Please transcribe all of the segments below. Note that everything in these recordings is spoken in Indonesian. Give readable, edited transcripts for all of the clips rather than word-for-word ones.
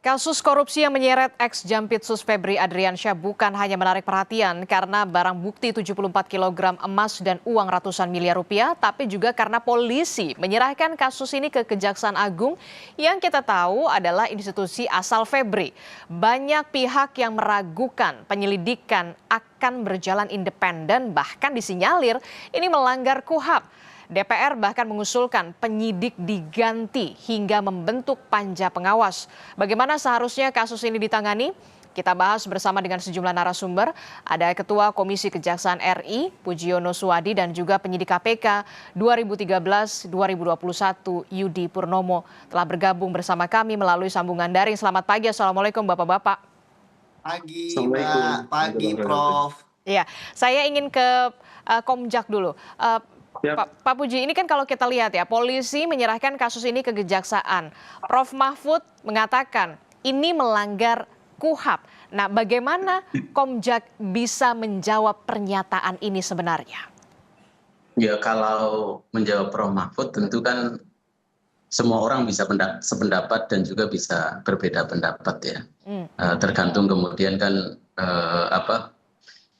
Kasus korupsi yang menyeret ex-Jampitsus Febri Adriansyah bukan hanya menarik perhatian karena barang bukti 74 kg emas dan uang ratusan miliar rupiah, tapi juga karena polisi menyerahkan kasus ini ke Kejaksaan Agung yang kita tahu adalah institusi asal Febri. Banyak pihak yang meragukan penyelidikan akan berjalan independen, bahkan disinyalir ini melanggar KUHAP. DPR bahkan mengusulkan penyidik diganti hingga membentuk panja pengawas. Bagaimana seharusnya kasus ini ditangani? Kita bahas bersama dengan sejumlah narasumber. Ada Ketua Komisi Kejaksaan RI, Pujiono Suwadi, dan juga penyidik KPK 2013-2021, Yudi Purnomo, telah bergabung bersama kami melalui sambungan daring. Selamat pagi, Assalamualaikum Bapak-Bapak. Pagi, Mbak. Pagi, Prof. Iya, saya ingin ke Komjak dulu. Pak Puji, ini kan kalau kita lihat ya, polisi menyerahkan kasus ini ke Kejaksaan. Prof Mahfud mengatakan ini melanggar KUHAP. Nah, bagaimana Komjak bisa menjawab pernyataan ini sebenarnya? Ya, kalau menjawab Prof Mahfud tentu kan semua orang bisa sependapat dan juga bisa berbeda pendapat ya. Tergantung kemudian kan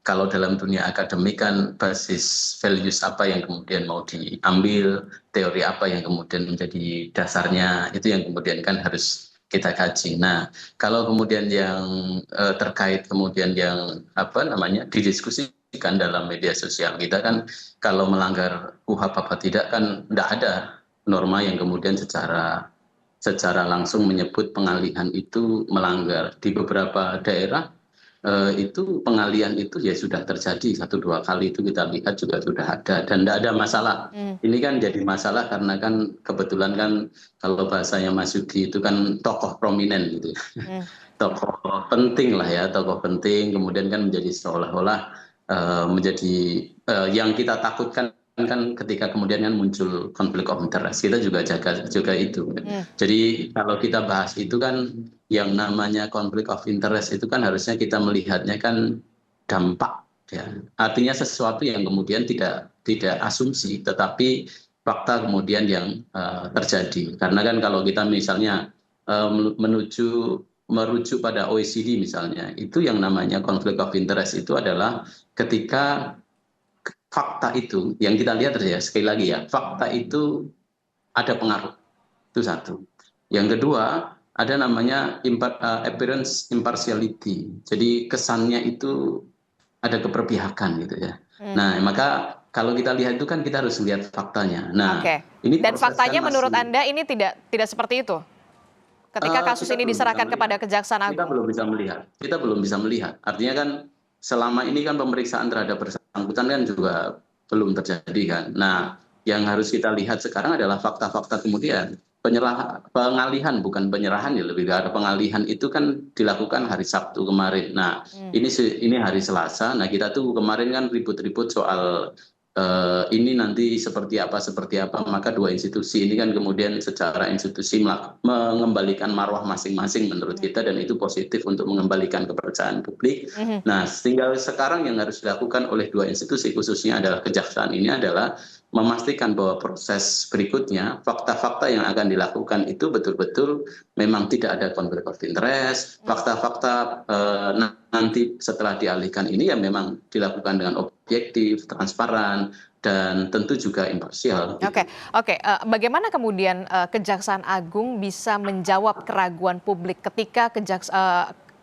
kalau dalam dunia akademik kan basis values apa yang kemudian mau diambil, teori apa yang kemudian menjadi dasarnya, itu yang kemudian kan harus kita kaji. Nah, kalau kemudian yang terkait kemudian yang didiskusikan dalam media sosial kita kan, kalau melanggar KUHAP apa tidak kan tidak ada norma yang kemudian secara langsung menyebut pengalihan itu melanggar. Di beberapa daerah itu pengalihan itu ya sudah terjadi 1-2 kali, itu kita lihat juga sudah ada dan tidak ada masalah. Ini kan jadi masalah karena kan kebetulan kan kalau bahasanya Mas Yudi itu kan tokoh prominent gitu. Tokoh penting lah ya, tokoh penting kemudian kan menjadi seolah-olah menjadi yang kita takutkan kan ketika kemudian kan muncul konflik of interest, kita juga jaga juga itu. Jadi kalau kita bahas itu kan yang namanya konflik of interest itu kan harusnya kita melihatnya kan dampak ya. Artinya sesuatu yang kemudian tidak asumsi tetapi fakta kemudian yang terjadi. Karena kan kalau kita misalnya merujuk pada OECD misalnya, itu yang namanya konflik of interest itu adalah ketika fakta itu yang kita lihat ya, sekali lagi ya, fakta itu ada pengaruh, itu satu. Yang kedua ada namanya appearance impartiality, jadi kesannya itu ada keberpihakan gitu ya. Nah, maka kalau kita lihat itu kan kita harus lihat faktanya. Nah, ini dan faktanya kan menurut Anda ini tidak seperti itu ketika kasus ini diserahkan kepada Kejaksaan Agung? Kita belum bisa melihat. Artinya kan selama ini kan pemeriksaan terhadap bersangkutan kan juga belum terjadi kan. Nah, yang harus kita lihat sekarang adalah fakta-fakta kemudian. Pengalihan, bukan penyerahan ya, lebih ke pengalihan itu kan dilakukan hari Sabtu kemarin. Nah, ini hari Selasa. Nah, kita tuh kemarin kan ribut-ribut soal ini nanti seperti apa, maka dua institusi ini kan kemudian secara institusi mengembalikan marwah masing-masing menurut kita, dan itu positif untuk mengembalikan kepercayaan publik. Nah, tinggal sekarang yang harus dilakukan oleh dua institusi khususnya adalah Kejaksaan ini adalah memastikan bahwa proses berikutnya, fakta-fakta yang akan dilakukan itu betul-betul memang tidak ada konflik of interest, fakta-fakta nanti setelah dialihkan ini ya memang dilakukan dengan objektif, transparan, dan tentu juga imparsial. Oke. Bagaimana kemudian Kejaksaan Agung bisa menjawab keraguan publik ketika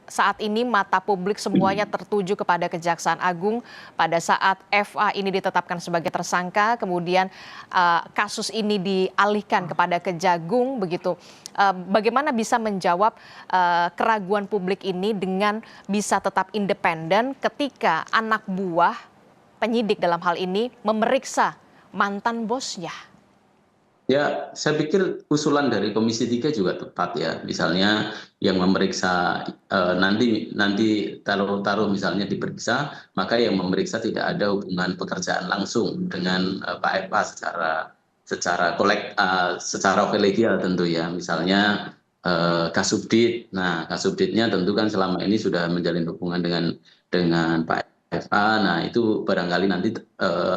saat ini mata publik semuanya tertuju kepada Kejaksaan Agung pada saat FA ini ditetapkan sebagai tersangka, kemudian kasus ini dialihkan kepada Kejagung begitu. Bagaimana bisa menjawab keraguan publik ini dengan bisa tetap independen ketika anak buah penyidik dalam hal ini memeriksa mantan bosnya? Ya, saya pikir usulan dari Komisi 3 juga tepat ya. Misalnya yang memeriksa nanti taruh misalnya diperiksa, maka yang memeriksa tidak ada hubungan pekerjaan langsung dengan Pak FA secara kolegial tentu ya. Misalnya Kasubdit. Nah, Kasubditnya tentu kan selama ini sudah menjalin hubungan dengan Pak FA. Nah, itu barangkali nanti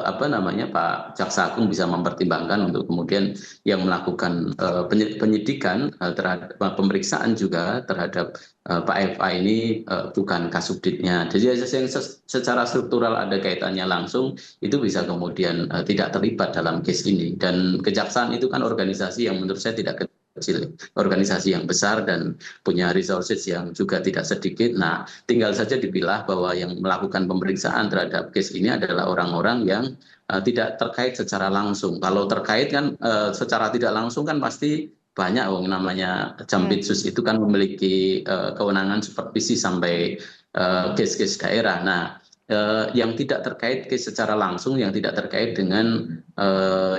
apa namanya Pak Jaksa Agung bisa mempertimbangkan untuk kemudian yang melakukan penyidikan terhadap pemeriksaan juga terhadap Pak FA ini bukan Kasubditnya. Jadi yang secara struktural ada kaitannya langsung itu bisa kemudian tidak terlibat dalam case ini. Dan kejaksaan itu kan organisasi yang menurut saya tidak kecil, organisasi yang besar dan punya resources yang juga tidak sedikit. Nah, tinggal saja dipilah bahwa yang melakukan pemeriksaan terhadap case ini adalah orang-orang yang tidak terkait secara langsung. Kalau terkait kan secara tidak langsung kan pasti banyak, namanya Jampitsus itu kan memiliki kewenangan supervisi sampai case-case daerah. Nah, yang tidak terkait case secara langsung, yang tidak terkait dengan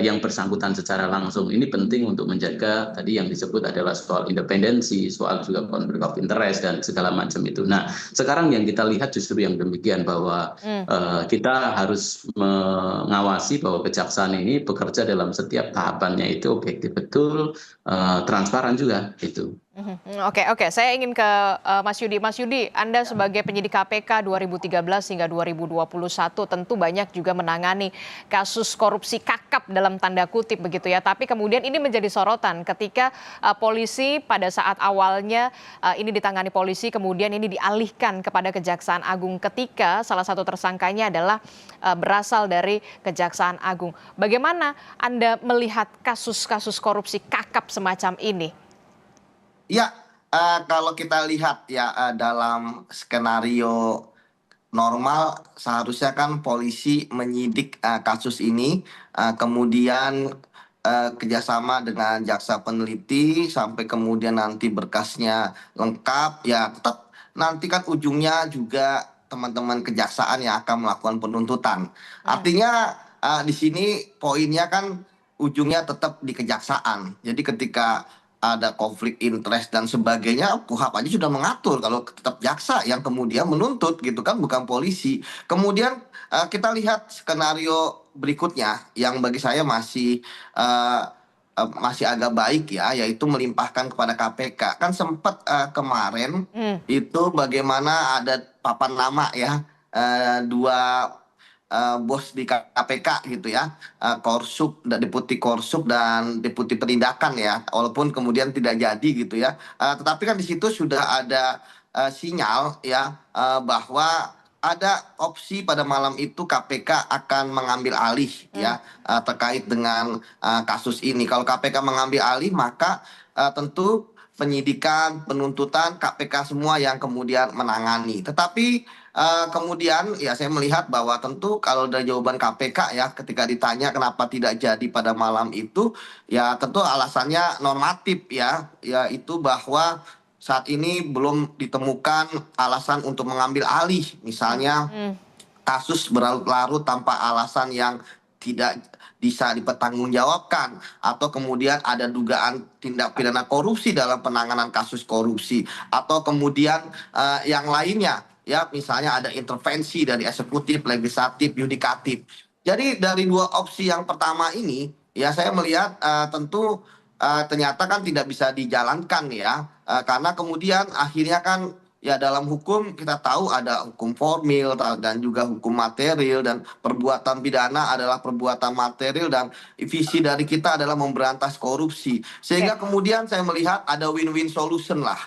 yang bersangkutan secara langsung. Ini penting untuk menjaga tadi yang disebut adalah soal independensi, soal juga konflik of interest dan segala macam itu. Nah, sekarang yang kita lihat justru yang demikian, bahwa kita harus mengawasi bahwa kejaksaan ini bekerja dalam setiap tahapannya itu objektif betul, transparan juga itu. Oke, saya ingin ke Mas Yudi. Mas Yudi, Anda sebagai penyidik KPK 2013 hingga 2021 tentu banyak juga menangani kasus korupsi kakap dalam tanda kutip begitu ya. Tapi kemudian ini menjadi sorotan ketika polisi pada saat awalnya ini ditangani polisi, kemudian ini dialihkan kepada Kejaksaan Agung ketika salah satu tersangkanya adalah berasal dari Kejaksaan Agung. Bagaimana Anda melihat kasus-kasus korupsi kakap semacam ini? Ya, kalau kita lihat ya dalam skenario normal seharusnya kan polisi menyidik kasus ini, kemudian kerjasama dengan jaksa peneliti sampai kemudian nanti berkasnya lengkap, ya tetap nanti kan ujungnya juga teman-teman kejaksaan yang akan melakukan penuntutan. Artinya di sini poinnya kan ujungnya tetap di kejaksaan. Jadi ketika ada konflik interest dan sebagainya, KUHP aja sudah mengatur kalau tetap jaksa yang kemudian menuntut gitu kan, bukan polisi. Kemudian kita lihat skenario berikutnya yang bagi saya masih agak baik ya, yaitu melimpahkan kepada KPK. Kan sempat kemarin itu bagaimana ada papan nama ya, dua bos di KPK gitu ya, Korsup, Deputi Korsup dan Deputi Penindakan ya, walaupun kemudian tidak jadi gitu ya. Tetapi kan di situ sudah ada sinyal ya, bahwa ada opsi pada malam itu KPK akan mengambil alih ya, terkait dengan kasus ini. Kalau KPK mengambil alih maka tentu penyidikan, penuntutan KPK semua yang kemudian menangani. Tetapi kemudian ya saya melihat bahwa tentu kalau dari jawaban KPK ya ketika ditanya kenapa tidak jadi pada malam itu, ya tentu alasannya normatif ya, yaitu bahwa saat ini belum ditemukan alasan untuk mengambil alih. Misalnya kasus berlarut-larut tanpa alasan yang tidak bisa dipertanggungjawabkan, atau kemudian ada dugaan tindak pidana korupsi dalam penanganan kasus korupsi, atau kemudian yang lainnya ya, misalnya ada intervensi dari eksekutif, legislatif, yudikatif. Jadi dari dua opsi yang pertama ini ya saya melihat tentu ternyata kan tidak bisa dijalankan ya, karena kemudian akhirnya kan ya dalam hukum kita tahu ada hukum formil dan juga hukum material, dan perbuatan pidana adalah perbuatan material dan visi dari kita adalah memberantas korupsi. Sehingga kemudian saya melihat ada win-win solution lah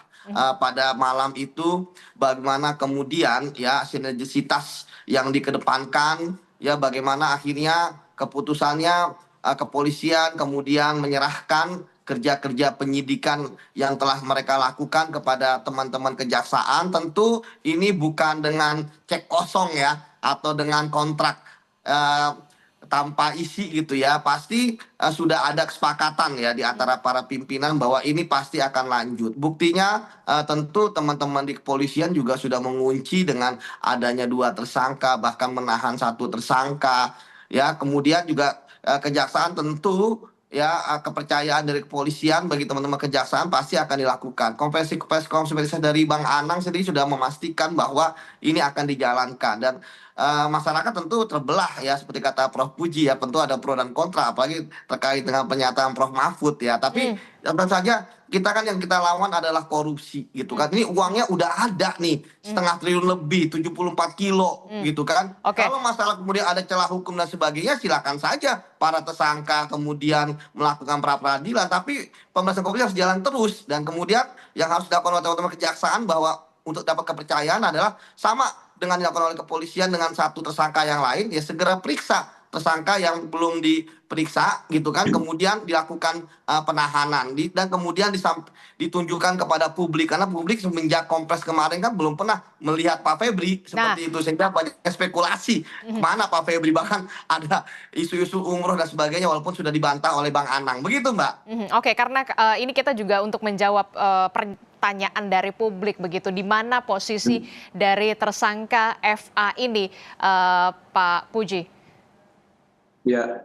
pada malam itu, bagaimana kemudian ya sinergisitas yang dikedepankan ya, bagaimana akhirnya keputusannya kepolisian kemudian menyerahkan kerja-kerja penyidikan yang telah mereka lakukan kepada teman-teman kejaksaan. Tentu ini bukan dengan cek kosong ya, atau dengan kontrak tanpa isi gitu ya. Pasti sudah ada kesepakatan ya di antara para pimpinan bahwa ini pasti akan lanjut. Buktinya tentu teman-teman di kepolisian juga sudah mengunci dengan adanya 2 tersangka, bahkan menahan 1 tersangka ya. Kemudian juga kejaksaan tentu ya, kepercayaan dari kepolisian bagi teman-teman kejaksaan pasti akan dilakukan. Konferensi dari Bang Anang sendiri sudah memastikan bahwa ini akan dijalankan, dan masyarakat tentu terbelah ya, seperti kata Prof Puji ya, tentu ada pro dan kontra apalagi terkait dengan pernyataan Prof Mahfud ya. Tapi Tentu saja kita kan yang kita lawan adalah korupsi gitu kan. Ini uangnya udah ada nih, 0,5 triliun lebih, 74 kilo gitu kan. Oke. Kalau masalah kemudian ada celah hukum dan sebagainya, silakan saja para tersangka kemudian melakukan pra peradilan. Tapi pemberantasan korupsi harus jalan terus. Dan kemudian yang harus dilakukan oleh teman-teman kejaksaan bahwa untuk dapat kepercayaan adalah sama dengan dilakukan oleh kepolisian dengan satu tersangka yang lain, ya segera periksa tersangka yang belum diperiksa gitu kan, kemudian dilakukan penahanan dan kemudian ditunjukkan kepada publik, karena publik semenjak Kompres kemarin kan belum pernah melihat Pak Febri seperti itu, sehingga banyak spekulasi mana Pak Febri, bahkan ada isu-isu umroh dan sebagainya walaupun sudah dibantah oleh Bang Anang, begitu Mbak. Oke, karena ini kita juga untuk menjawab pertanyaan dari publik begitu, di mana posisi dari tersangka FA ini, Pak Puji? Ya,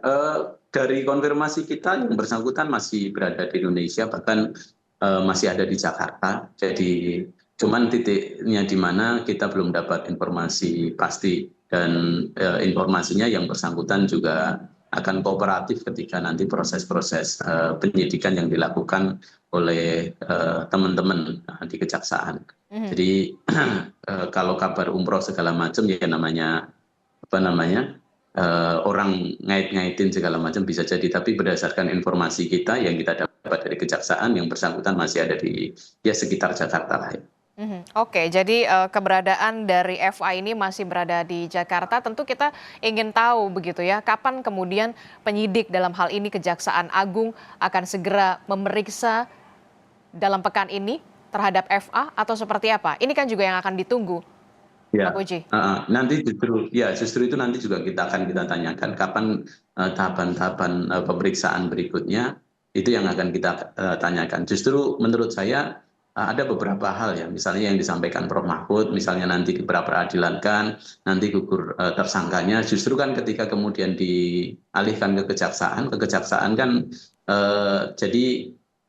dari konfirmasi kita yang bersangkutan masih berada di Indonesia, bahkan masih ada di Jakarta. Jadi cuman titiknya di mana kita belum dapat informasi pasti, dan informasinya yang bersangkutan juga akan kooperatif ketika nanti proses-proses penyidikan yang dilakukan oleh teman-teman di kejaksaan. Jadi kalau kabar umroh segala macam ya namanya apa namanya orang ngait-ngaitin segala macam bisa jadi, tapi berdasarkan informasi kita yang kita dapat dari kejaksaan, yang bersangkutan masih ada di sekitar Jakarta lah. Oke, jadi keberadaan dari FA ini masih berada di Jakarta. Tentu kita ingin tahu begitu ya, kapan kemudian penyidik dalam hal ini Kejaksaan Agung akan segera memeriksa dalam pekan ini terhadap FA atau seperti apa? Ini kan juga yang akan ditunggu. Ya, Pak Puji. nanti justru itu nanti juga kita tanyakan kapan tahapan-tahapan pemeriksaan berikutnya, itu yang akan kita tanyakan. Justru menurut saya ada beberapa hal ya, misalnya yang disampaikan Prof. Mahfud, misalnya nanti pra peradilan kan, nanti gugur tersangkanya, justru kan ketika kemudian dialihkan ke kejaksaan kan jadi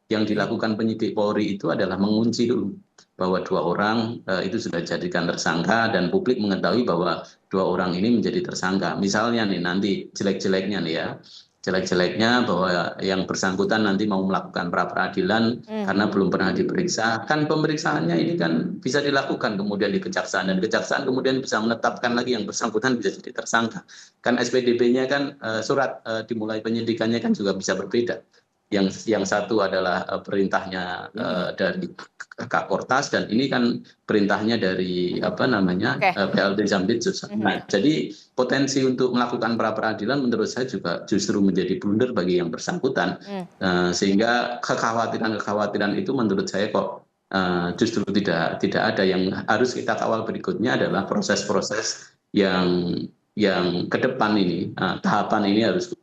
yang dilakukan penyidik Polri itu adalah mengunci dulu bahwa 2 orang itu sudah dijadikan tersangka dan publik mengetahui bahwa 2 orang ini menjadi tersangka. Misalnya nih nanti jelek-jeleknya nih ya, jelek-jeleknya bahwa yang bersangkutan nanti mau melakukan pra peradilan karena belum pernah diperiksa, kan pemeriksaannya ini kan bisa dilakukan kemudian di kejaksaan, dan kejaksaan kemudian bisa menetapkan lagi yang bersangkutan bisa jadi tersangka. Kan SPDP-nya kan surat dimulai penyidikannya kan juga bisa berbeda. Yang satu adalah perintahnya dari Kak Kortas, dan ini kan perintahnya dari PLT Jampitsus. Nah, jadi potensi untuk melakukan pra peradilan menurut saya juga justru menjadi blunder bagi yang bersangkutan, sehingga kekhawatiran itu menurut saya kok justru tidak ada. Yang harus kita kawal berikutnya adalah proses-proses yang ke depan ini, tahapan ini harus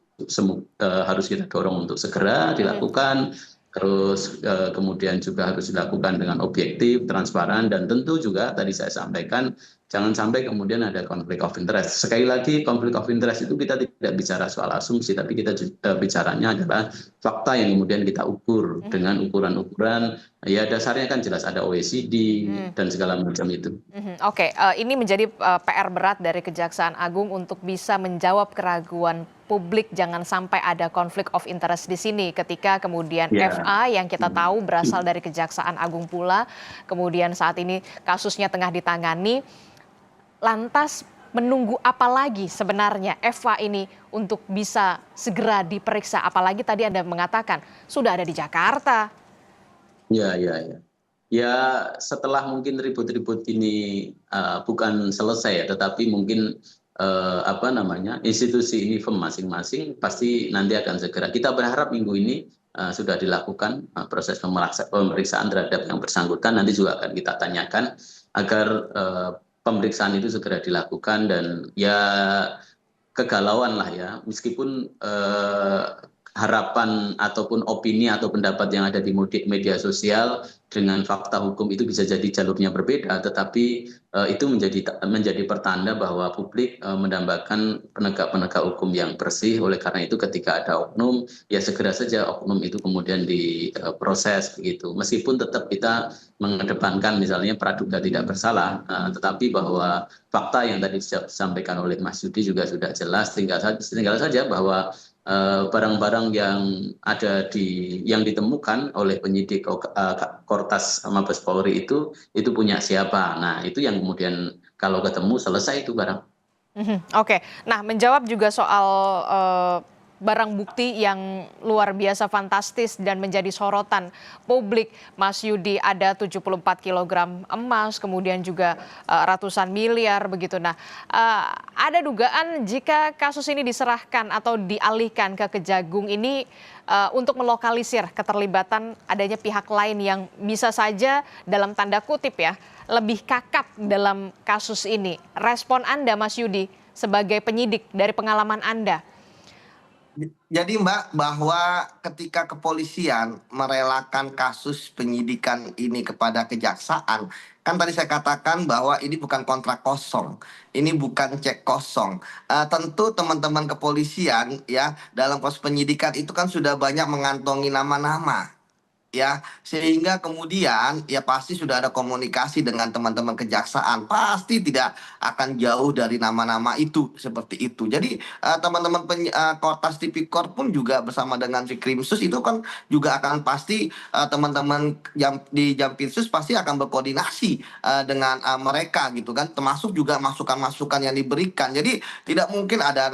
kita dorong untuk segera dilakukan, terus kemudian juga harus dilakukan dengan objektif, transparan, dan tentu juga tadi saya sampaikan jangan sampai kemudian ada konflik of interest. Sekali lagi, konflik of interest itu kita tidak bicara soal asumsi, tapi kita bicaranya adalah fakta yang kemudian kita ukur dengan ukuran-ukuran, ya dasarnya kan jelas ada OECD dan segala macam itu. Oke, ini menjadi PR berat dari Kejaksaan Agung untuk bisa menjawab keraguan publik, jangan sampai ada konflik of interest di sini ketika kemudian FA yang kita tahu berasal dari Kejaksaan Agung pula, kemudian saat ini kasusnya tengah ditangani. Lantas menunggu apa lagi sebenarnya FA ini untuk bisa segera diperiksa, apalagi tadi Anda mengatakan sudah ada di Jakarta. Ya, setelah mungkin ribut-ribut ini bukan selesai ya, tetapi mungkin institusi ini firm masing-masing pasti nanti akan segera. Kita berharap minggu ini sudah dilakukan proses pemeriksaan terhadap yang bersangkutan. Nanti juga akan kita tanyakan agar pemeriksaan itu segera dilakukan, dan ya kegalauan lah ya, meskipun harapan ataupun opini atau pendapat yang ada di media sosial dengan fakta hukum itu bisa jadi jalurnya berbeda, tetapi itu menjadi pertanda bahwa publik mendambakan penegak hukum yang bersih. Oleh karena itu ketika ada oknum, ya segera saja oknum itu kemudian diproses begitu. Meskipun tetap kita mengedepankan misalnya praduga tidak bersalah, tetapi bahwa fakta yang tadi disampaikan oleh Mas Yudi juga sudah jelas, tinggal saja bahwa barang-barang yang ada yang ditemukan oleh penyidik Kortas Mabes Polri itu punya siapa. Nah, itu yang kemudian kalau ketemu selesai itu barang. Oke. Nah, menjawab juga soal barang bukti yang luar biasa fantastis dan menjadi sorotan publik, Mas Yudi, ada 74 kilogram emas, kemudian juga ratusan miliar begitu. Nah, ada dugaan jika kasus ini diserahkan atau dialihkan ke Kejagung ini untuk melokalisir keterlibatan adanya pihak lain yang bisa saja dalam tanda kutip ya lebih kakap dalam kasus ini. Respon Anda, Mas Yudi, sebagai penyidik dari pengalaman Anda? Jadi Mbak, bahwa ketika kepolisian merelakan kasus penyidikan ini kepada kejaksaan, kan tadi saya katakan bahwa ini bukan kontrak kosong, ini bukan cek kosong. Tentu teman-teman kepolisian ya dalam proses penyidikan itu kan sudah banyak mengantongi nama-nama. Ya, sehingga kemudian ya pasti sudah ada komunikasi dengan teman-teman kejaksaan. Pasti tidak akan jauh dari nama-nama itu seperti itu. Jadi teman-teman Kortas Tipikor pun juga bersama dengan si Krimsus itu kan juga akan pasti teman-teman di Jampitsus pasti akan berkoordinasi dengan mereka gitu kan. Termasuk juga masukan-masukan yang diberikan. Jadi tidak mungkin ada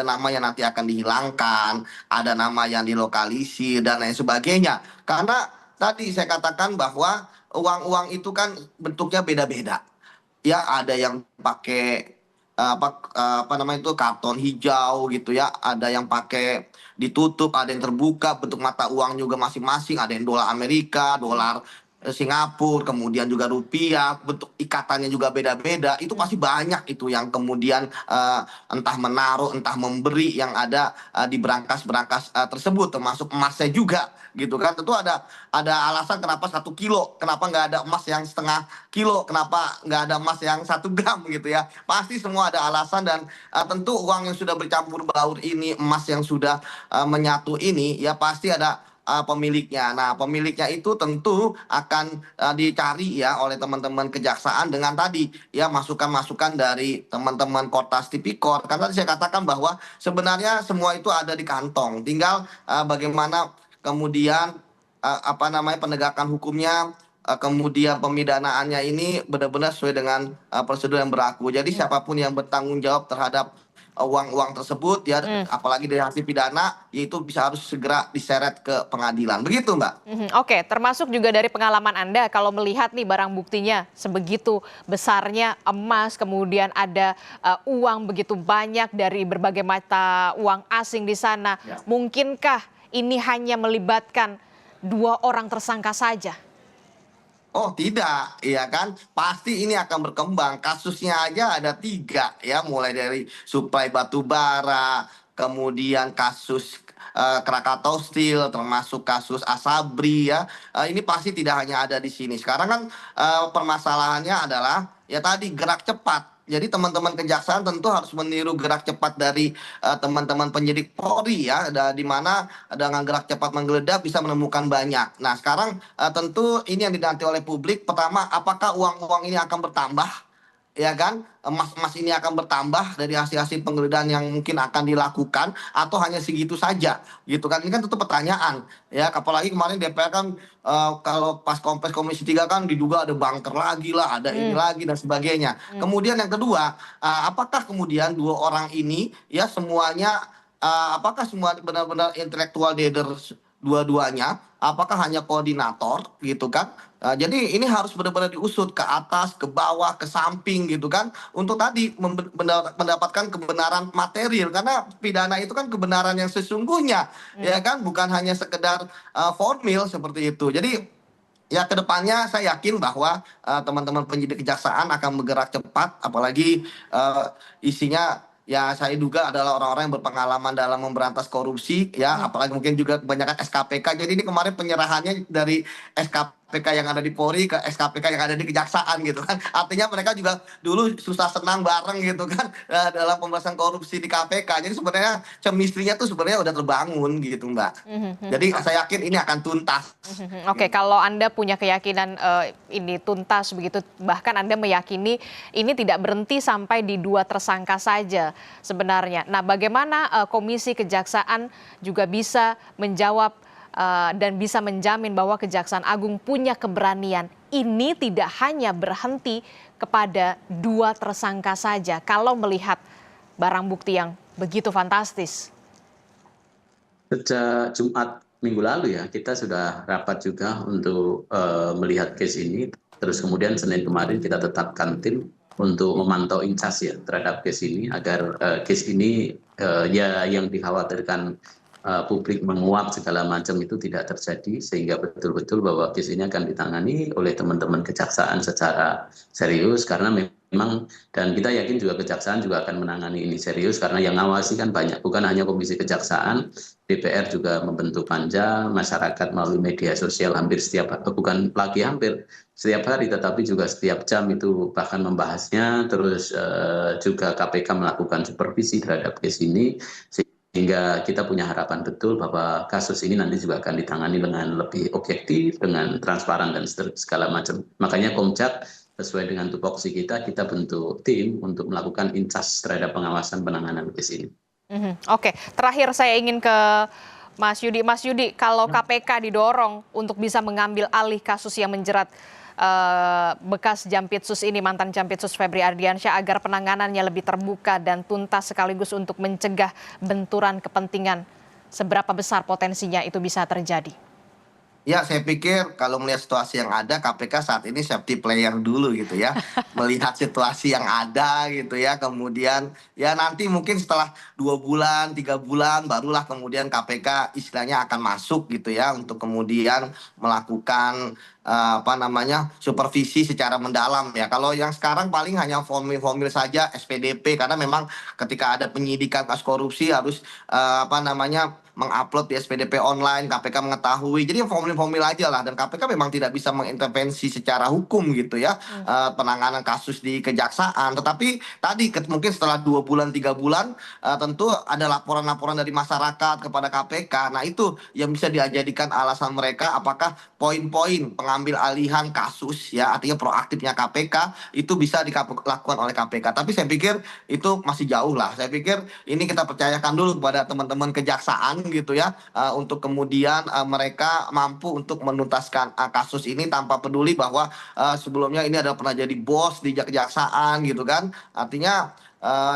nama yang nanti akan dihilangkan, ada nama yang dilokalisir dan lain sebagainya. Karena tadi saya katakan bahwa uang-uang itu kan bentuknya beda-beda. Ya, ada yang pakai apa namanya itu karton hijau gitu ya, ada yang pakai ditutup, ada yang terbuka, bentuk mata uang juga masing-masing, ada yang dolar Amerika, dolar Singapura, kemudian juga rupiah, bentuk ikatannya juga beda-beda. Itu pasti banyak itu yang kemudian entah menaruh, entah memberi yang ada di berangkas-berangkas tersebut, termasuk emasnya juga gitu kan. Tentu ada alasan kenapa 1 kilo, kenapa nggak ada emas yang setengah kilo, kenapa nggak ada emas yang 1 gram gitu ya. Pasti semua ada alasan dan tentu uang yang sudah bercampur baur ini, emas yang sudah menyatu ini ya pasti ada pemiliknya. Nah, pemiliknya itu tentu akan dicari ya oleh teman-teman kejaksaan dengan tadi ya masukan-masukan dari teman-teman Kortas Tipikor. Karena tadi saya katakan bahwa sebenarnya semua itu ada di kantong. Tinggal bagaimana kemudian apa namanya penegakan hukumnya, kemudian pemidanaannya ini benar-benar sesuai dengan prosedur yang berlaku. Jadi siapapun yang bertanggung jawab terhadap uang-uang tersebut ya, apalagi dari hasil pidana, yaitu bisa harus segera diseret ke pengadilan. Begitu, Mbak. Oke, termasuk juga dari pengalaman Anda kalau melihat nih barang buktinya sebegitu besarnya emas, kemudian ada uang begitu banyak dari berbagai mata uang asing di sana. Ya. Mungkinkah ini hanya melibatkan 2 orang tersangka saja? Oh tidak, ya kan? Pasti ini akan berkembang. Kasusnya aja ada 3 ya, mulai dari suplai batu bara, kemudian kasus Krakatau Steel, termasuk kasus Asabri ya. Ini pasti tidak hanya ada di sini. Sekarang kan permasalahannya adalah ya tadi gerak cepat. Jadi teman-teman kejaksaan tentu harus meniru gerak cepat dari teman-teman penyidik Polri ya, di mana dengan gerak cepat menggeledah bisa menemukan banyak. Nah sekarang tentu ini yang dinanti oleh publik. Pertama, apakah uang-uang ini akan bertambah? Ya kan, emas-emas ini akan bertambah dari hasil-hasil penggeledahan yang mungkin akan dilakukan atau hanya segitu saja gitu kan. Ini kan tentu pertanyaan ya, apalagi kemarin DPR kan kalau pas Kompes Komisi 3 kan diduga ada bunker lagi lah, ada ini lagi dan sebagainya. Kemudian yang kedua, apakah kemudian 2 orang ini ya semuanya apakah semua benar-benar intelektual leader dua-duanya, apakah hanya koordinator gitu kan. Jadi ini harus benar-benar diusut ke atas, ke bawah, ke samping gitu kan, untuk tadi mendapatkan kebenaran material, karena pidana itu kan kebenaran yang sesungguhnya ya kan, bukan hanya sekedar formil seperti itu. Jadi ya kedepannya saya yakin bahwa teman-teman penyidik kejaksaan akan bergerak cepat, apalagi isinya ya saya duga adalah orang-orang yang berpengalaman dalam memberantas korupsi ya, apalagi mungkin juga kebanyakan SKPK. Jadi ini kemarin penyerahannya dari SKP KPK yang ada di Polri ke ex-KPK yang ada di Kejaksaan gitu kan. Artinya mereka juga dulu susah senang bareng gitu kan dalam pembahasan korupsi di KPK. Jadi sebenarnya chemistry-nya tuh sebenarnya udah terbangun gitu Mbak. Jadi saya yakin ini akan tuntas. Oke, kalau Anda punya keyakinan ini tuntas begitu, bahkan Anda meyakini ini tidak berhenti sampai di 2 tersangka saja sebenarnya. Nah, bagaimana Komisi Kejaksaan juga bisa menjawab dan bisa menjamin bahwa Kejaksaan Agung punya keberanian ini tidak hanya berhenti kepada 2 tersangka saja kalau melihat barang bukti yang begitu fantastis? Sejak Jumat minggu lalu ya, kita sudah rapat juga untuk melihat case ini. Terus kemudian Senin kemarin kita tetapkan tim untuk memantau incas ya terhadap case ini agar case ini ya yang dikhawatirkan publik menguap segala macam itu tidak terjadi, sehingga betul-betul bahwa case ini akan ditangani oleh teman-teman kejaksaan secara serius, karena memang dan kita yakin juga kejaksaan juga akan menangani ini serius karena yang ngawasi kan banyak, bukan hanya Komisi Kejaksaan, DPR juga membentuk panja, masyarakat melalui media sosial hampir setiap bukan lagi hampir setiap hari tetapi juga setiap jam itu bahkan membahasnya, terus juga KPK melakukan supervisi terhadap case ini, sehingga kita punya harapan betul bahwa kasus ini nanti juga akan ditangani dengan lebih objektif, dengan transparan dan segala macam. Makanya Komjak sesuai dengan tupoksi kita bentuk tim untuk melakukan incas terhadap pengawasan penanganan case ini. Oke, terakhir saya ingin ke Mas Yudi. Mas Yudi, kalau KPK didorong untuk bisa mengambil alih kasus yang menjerat bekas Jampitsus ini, mantan Jampitsus Febri Ardiansyah, agar penanganannya lebih terbuka dan tuntas sekaligus untuk mencegah benturan kepentingan, seberapa besar potensinya itu bisa terjadi? Ya, saya pikir kalau melihat situasi yang ada, KPK saat ini safety player dulu gitu ya. Melihat situasi yang ada gitu ya. Kemudian ya nanti mungkin setelah 2 bulan, 3 bulan, barulah kemudian KPK istilahnya akan masuk gitu ya. Untuk kemudian melakukan supervisi secara mendalam ya. Kalau yang sekarang paling hanya formil-formil saja SPDP, karena memang ketika ada penyidikan kasus korupsi harus mengupload di SPDP online, KPK mengetahui. Jadi formil-formil aja lah, dan KPK memang tidak bisa mengintervensi secara hukum gitu ya penanganan kasus di kejaksaan. Tetapi tadi mungkin setelah 2 bulan 3 bulan tentu ada laporan-laporan dari masyarakat kepada KPK. Nah, itu yang bisa dijadikan alasan mereka apakah poin-poin pengambil alihan kasus ya, artinya proaktifnya KPK itu bisa dilakukan oleh KPK. Tapi saya pikir itu masih jauh lah. Saya pikir ini kita percayakan dulu kepada teman-teman kejaksaan gitu ya, untuk kemudian mereka mampu untuk menuntaskan kasus ini tanpa peduli bahwa sebelumnya ini adalah pernah jadi bos di kejaksaan gitu kan. Artinya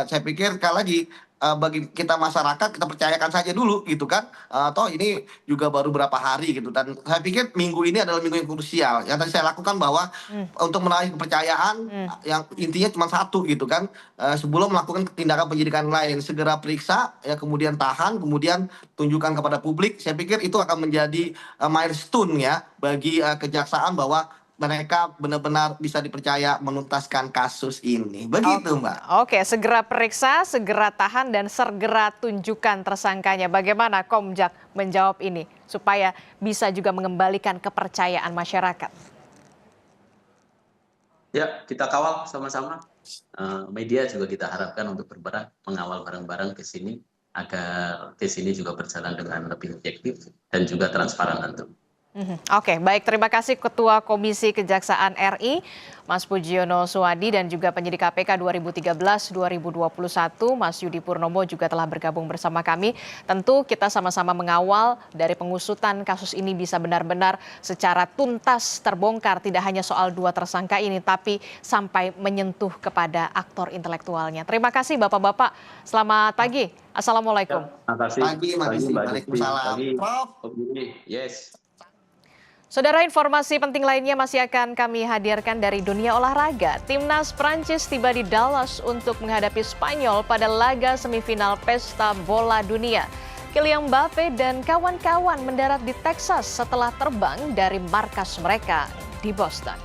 saya pikir sekali lagi bagi kita masyarakat, kita percayakan saja dulu gitu kan. Toh ini juga baru berapa hari gitu, dan saya pikir minggu ini adalah minggu yang krusial. Yang tadi saya lakukan bahwa untuk menarik kepercayaan yang intinya cuma satu gitu kan, sebelum melakukan tindakan penyidikan lain, segera periksa ya, kemudian tahan, kemudian tunjukkan kepada publik. Saya pikir itu akan menjadi milestone ya bagi kejaksaan bahwa mereka benar-benar bisa dipercaya menuntaskan kasus ini. Begitu, Mbak. Oke, segera periksa, segera tahan, dan segera tunjukkan tersangkanya. Bagaimana Komjak menjawab ini supaya bisa juga mengembalikan kepercayaan masyarakat? Ya, kita kawal sama-sama. Media juga kita harapkan untuk berperan mengawal bareng-bareng ke sini agar case ini juga berjalan dengan lebih objektif dan juga transparan tentu. Oke, baik, terima kasih Ketua Komisi Kejaksaan RI, Mas Pujiono Suwadi, dan juga penyidik KPK 2013-2021, Mas Yudi Purnomo juga telah bergabung bersama kami. Tentu kita sama-sama mengawal dari pengusutan kasus ini bisa benar-benar secara tuntas terbongkar, tidak hanya soal 2 tersangka ini, tapi sampai menyentuh kepada aktor intelektualnya. Terima kasih Bapak-Bapak, selamat pagi. Assalamualaikum. Terima kasih. Waalaikumsalam. Prof. Yes. Saudara, informasi penting lainnya masih akan kami hadirkan dari dunia olahraga. Timnas Prancis tiba di Dallas untuk menghadapi Spanyol pada laga semifinal Pesta Bola Dunia. Kylian Mbappe dan kawan-kawan mendarat di Texas setelah terbang dari markas mereka di Boston.